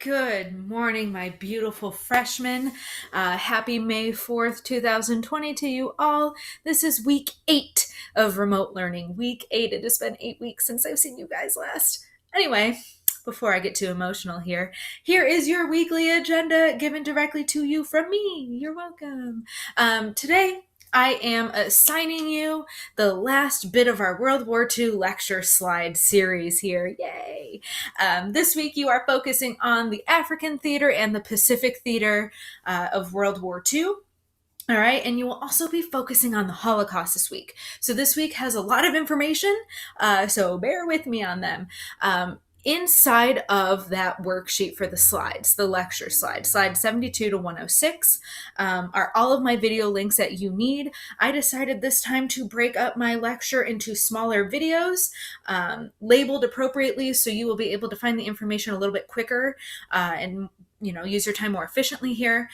Good morning, my beautiful freshmen. Happy May 4th, 2020 to you all. This is week 8 of remote learning. Week 8. It has been 8 weeks since I've seen you guys last. Anyway, before I get too emotional here is your weekly agenda given directly to you from me. You're welcome. Today, I am assigning you the last bit of our World War II lecture slide series here. Yay! This week you are focusing on the African theater and the Pacific theater of World War II. All right, and you will also be focusing on the Holocaust this week. So this week has a lot of information, so bear with me on them. Inside of that worksheet for the slides, the lecture slide 72 to 106, are all of my video links that you need. I decided this time to break up my lecture into smaller videos, labeled appropriately, so you will be able to find the information a little bit quicker and use your time more efficiently here.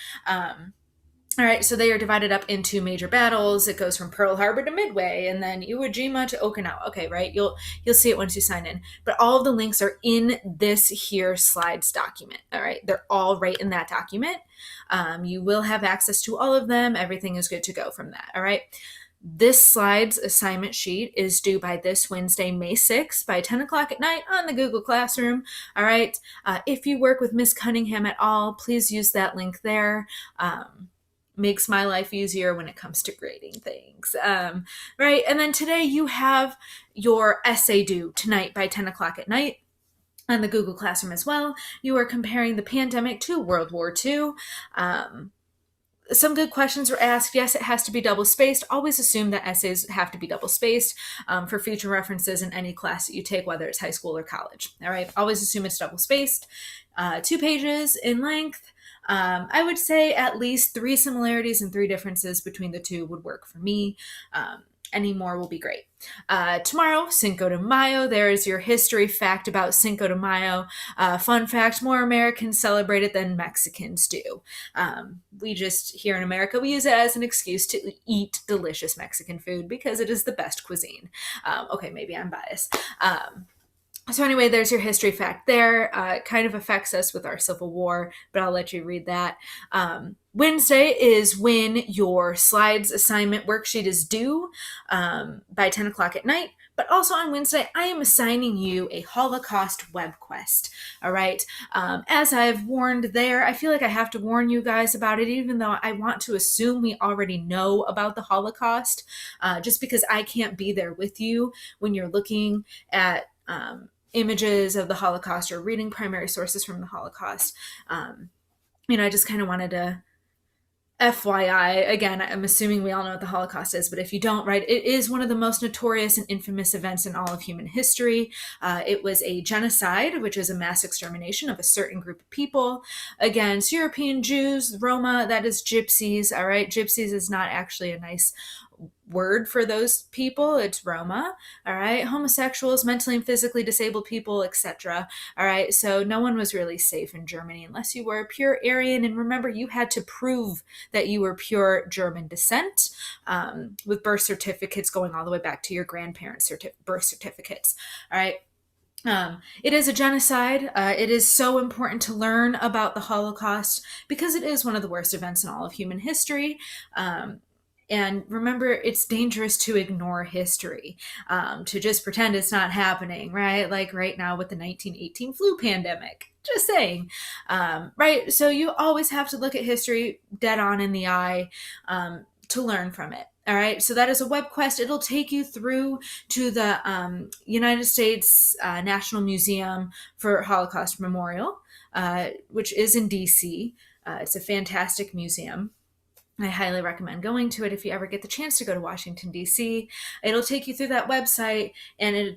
All right, so they are divided up into major battles. It goes from Pearl Harbor to Midway, and then Iwo Jima to Okinawa. Okay, right? You'll see it once you sign in. But all of the links are in this here slides document. All right, they're all right in that document. You will have access to all of them. Everything is good to go from that. All right. This slides assignment sheet is due by this Wednesday, May 6th by 10 o'clock at night on the Google Classroom. All right. If you work with Miss Cunningham at all, please use that link there. Makes my life easier when it comes to grading things. Right. And then today you have your essay due tonight by 10 o'clock at night on the Google Classroom as well. You are comparing the pandemic to World War II. Some good questions were asked. Yes, it has to be double spaced. Always assume that essays have to be double spaced for future references in any class that you take, whether it's high school or college. All right. Always assume it's double spaced. 2 pages in length. I would say at least 3 similarities and 3 differences between the two would work for me. Any more will be great. Tomorrow, Cinco de Mayo. There is your history fact about Cinco de Mayo. Fun fact, more Americans celebrate it than Mexicans do. We just, here in America, we use it as an excuse to eat delicious Mexican food because it is the best cuisine. Okay, maybe I'm biased. So anyway, there's your history fact there. It kind of affects us with our Civil War, but I'll let you read that. Wednesday is when your slides assignment worksheet is due by 10 o'clock at night. But also on Wednesday, I am assigning you a Holocaust web quest. All right. As I've warned there, I feel like I have to warn you guys about it, even though I want to assume we already know about the Holocaust, just because I can't be there with you when you're looking at images of the Holocaust or reading primary sources from the Holocaust. I just kind of wanted to FYI, again, I'm assuming we all know what the Holocaust is, but if you don't, right, it is one of the most notorious and infamous events in all of human history. It was a genocide, which is a mass extermination of a certain group of people against European Jews, Roma, that is gypsies, all right? Gypsies is not actually a nice word for those people. It's Roma, all right? Homosexuals, mentally and physically disabled people, etc. All right, so no one was really safe in Germany unless you were a pure Aryan. And remember, you had to prove that you were pure German descent with birth certificates going all the way back to your grandparents' birth certificates. All right. It is a genocide. It is so important to learn about the Holocaust because it is one of the worst events in all of human history. And remember, it's dangerous to ignore history, to just pretend it's not happening, right? Like right now with the 1918 flu pandemic. Just saying, right? So you always have to look at history dead on in the eye to learn from it. All right, so that is a web quest. It'll take you through to the United States National Museum for Holocaust Memorial, which is in DC. It's a fantastic museum. I highly recommend going to it if you ever get the chance to go to Washington, D.C. It'll take you through that website, and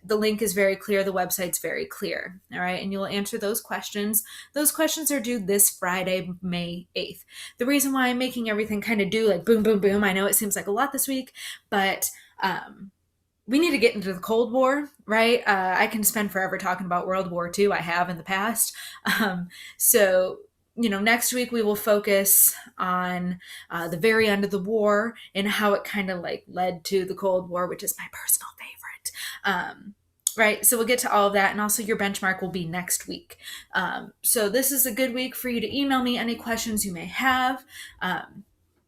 the link is very clear. The website's very clear. All right. And you'll answer those questions. Those questions are due this Friday, May 8th. The reason why I'm making everything kind of do like boom, boom, boom. I know it seems like a lot this week, but we need to get into the Cold War, right? I can spend forever talking about World War II. I have in the past. So next week we will focus on the very end of the war and how it kind of like led to the Cold War, which is my personal favorite. right? So we'll get to all of that. And also, your benchmark will be next week. So this is a good week for you to email me any questions you may have.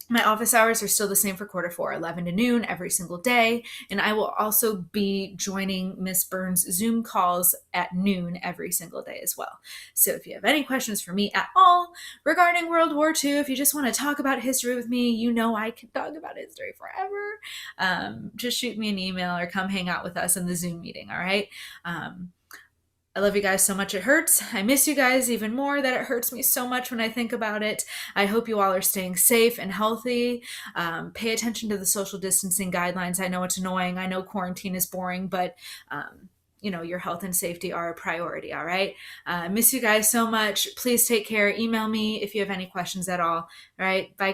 My office hours are still the same for quarter four, 11 to noon every single day. And I will also be joining Miss Burns' Zoom calls at noon every single day as well. So if you have any questions for me at all regarding World War II, if you just want to talk about history with me, you know I can talk about history forever. Just shoot me an email or come hang out with us in the Zoom meeting, all right? I love you guys so much it hurts. I miss you guys even more that it hurts me so much when I think about it. I hope you all are staying safe and healthy. Pay attention to the social distancing guidelines. I know it's annoying. I know quarantine is boring, but your health and safety are a priority, all right? I miss you guys so much. Please take care. Email me if you have any questions at all. All right, bye guys.